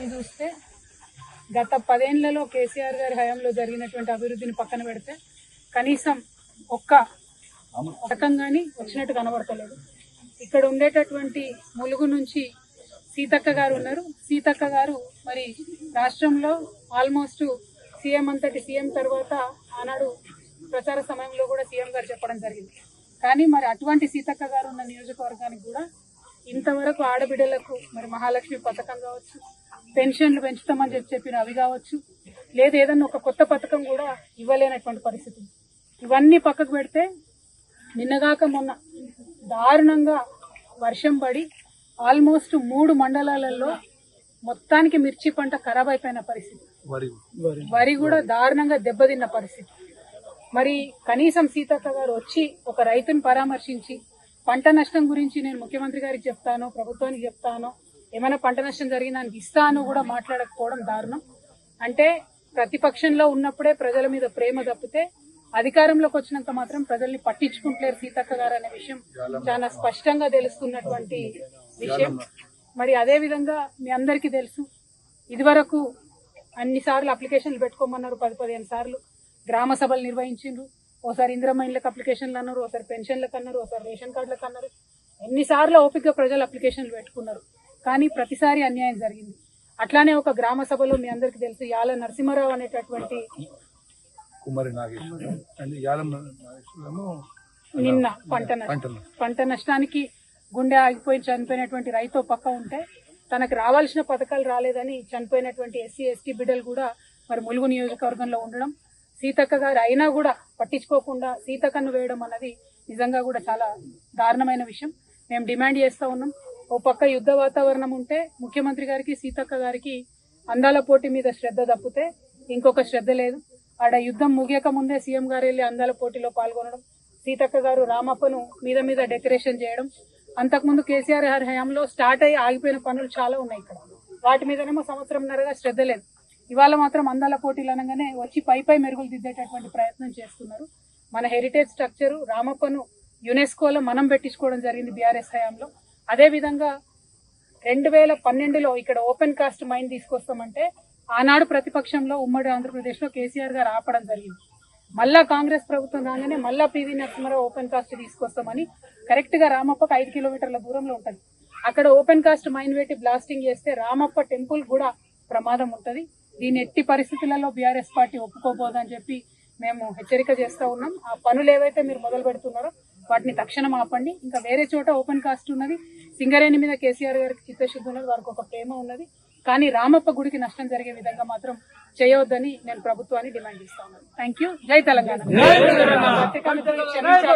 విషయాలు చూస్తే గత 10 ఏళ్లలో కేసీఆర్ గారి హయాంలో జరిగినటువంటి అభివృద్ధిని పక్కన పెడితే కనీసం ఒక్క పథకం కానీ వచ్చినట్టు కనబడతలేదు. ఇక్కడ ఉండేటటువంటి ములుగు నుంచి సీతక్క గారు ఉన్నారు. సీతక్క గారు మరి రాష్ట్రంలో ఆల్మోస్ట్ సీఎం అంతటి సీఎం తర్వాత ఆనాడు ప్రచార సమయంలో కూడా సీఎం గారు చెప్పడం జరిగింది. కానీ మరి అటువంటి సీతక్క గారు ఉన్న నియోజకవర్గానికి కూడా ఇంతవరకు ఆడబిడ్డలకు మరి మహాలక్ష్మి పథకం కావచ్చు, పెన్షన్లు పెంచుతామని చెప్పిన అవి కావచ్చు, లేదా ఏదన్నా ఒక కొత్త పథకం కూడా ఇవ్వలేనటువంటి పరిస్థితి. ఇవన్నీ పక్కకు పెడితే నిన్నగాక మొన్న దారుణంగా వర్షం పడి ఆల్మోస్ట్ 3 మండలాలలో మొత్తానికి మిర్చి పంట ఖరాబ్ అయిపోయిన పరిస్థితి, వరి కూడా దారుణంగా దెబ్బతిన్న పరిస్థితి. మరి కనీసం సీతక్క గారు వచ్చి ఒక రైతుని పరామర్శించి పంట నష్టం గురించి నేను ముఖ్యమంత్రి గారికి చెప్తాను, ప్రభుత్వానికి చెప్తాను, ఏమైనా పంట నష్టం జరిగిందానికి ఇస్తాను కూడా మాట్లాడకపోవడం దారుణం. అంటే ప్రతిపక్షంలో ఉన్నప్పుడే ప్రజల మీద ప్రేమ తప్పితే అధికారంలోకి వచ్చినాక మాత్రం ప్రజల్ని పట్టించుకుంటలేరు సీతక్క గారు అనే విషయం చాలా స్పష్టంగా తెలుస్తున్నటువంటి విషయం. మరి అదే విధంగా మీ అందరికీ తెలుసు, ఇదివరకు అన్నిసార్లు అప్లికేషన్లు పెట్టుకోమన్నారు, 10-15 సార్లు గ్రామ సభలు నిర్వహించిండ్రు. ఓసారి ఇందిరమ్మ ఇళ్ళకి అప్లికేషన్లు అన్నారు, ఓసారి పెన్షన్లకు అన్నారు, ఓసారి రేషన్ కార్డులకు అన్నారు. ఎన్నిసార్లు ఓపిక ప్రజలు అప్లికేషన్లు పెట్టుకున్నారు, కానీ ప్రతిసారి అన్యాయం జరిగింది. అట్లానే ఒక గ్రామ సభలో మీ అందరికీ తెలుసు యాల నరసింహారావు అనేటటువంటి నిన్న పంట నష్టానికి గుండె ఆగిపోయి చనిపోయినటువంటి రైతు పక్క ఉంటే తనకు రావాల్సిన పథకాలు రాలేదని చనిపోయినటువంటి ఎస్సీ ఎస్టీ బిడ్డలు కూడా మరి ములుగు నియోజకవర్గంలో ఉండడం, సీతక్క గారు అయినా కూడా పట్టించుకోకుండా సీతక్కను వేయడం అన్నది నిజంగా కూడా చాలా దారుణమైన విషయం. మేము డిమాండ్ చేస్తూ ఉన్నాం. ఓ పక్క యుద్ధ వాతావరణం ఉంటే ముఖ్యమంత్రి గారికి సీతక్క గారికి అందాల పోటీ మీద శ్రద్ధ తప్పితే ఇంకొక శ్రద్ధ లేదు. ఆడ యుద్ధం ముగియక ముందే సీఎం గారు వెళ్ళి అందాల పోటీలో పాల్గొనడం, సీతక్క గారు రామప్పను మీద డెకరేషన్ చేయడం, అంతకుముందు కేసీఆర్ గారి హయాంలో స్టార్ట్ అయ్యి ఆగిపోయిన పనులు చాలా ఉన్నాయి ఇక్కడ, వాటి మీదనేమో సంవత్సరంన్నరగా శ్రద్ధ లేదు. ఇవాళ మాత్రం అందాల పోటీలు అనగానే వచ్చి పై మెరుగులు దిద్దేటటువంటి ప్రయత్నం చేస్తున్నారు. మన హెరిటేజ్ స్ట్రక్చరు రామప్పను యునెస్కోలో మనం పెట్టించుకోవడం జరిగింది బీఆర్ఎస్ హయాంలో. అదేవిధంగా 2012లో ఇక్కడ ఓపెన్ కాస్ట్ మైన్ తీసుకొస్తామంటే ఆనాడు ప్రతిపక్షంలో ఉమ్మడి ఆంధ్రప్రదేశ్లో కేసీఆర్ గారు ఆపడం జరిగింది. మళ్ళా కాంగ్రెస్ ప్రభుత్వం రాగానే మళ్ళా పివి నరసింహారావు ఓపెన్ కాస్ట్ తీసుకొస్తామని కరెక్ట్ గా రామప్పకు 5 కిలోమీటర్ల దూరంలో ఉంటుంది. అక్కడ ఓపెన్ కాస్ట్ మైన్ పెట్టి బ్లాస్టింగ్ చేస్తే రామప్ప టెంపుల్ కూడా ప్రమాదం ఉంటుంది. దీన్ని ఎట్టి పరిస్థితులలో బీఆర్ఎస్ పార్టీ ఒప్పుకోబోదని చెప్పి మేము హెచ్చరిక చేస్తూ ఉన్నాం. ఆ పనులు ఏవైతే మీరు మొదలు పెడుతున్నారో వాటిని తక్షణం ఆపండి. ఇంకా వేరే చోట ఓపెన్ కాస్ట్ ఉన్నది, సింగరేణి మీద కేసీఆర్ గారికి చిత్తశుద్ధి ఉన్నది, వారికి ఒక ప్రేమ ఉన్నది, కానీ రామప్ప గుడికి నష్టం జరిగే విధంగా మాత్రం చేయవద్దని నేను ప్రభుత్వాన్ని డిమాండ్ చేస్తా ఉన్నాను. Thank you. జై తెలంగాణ.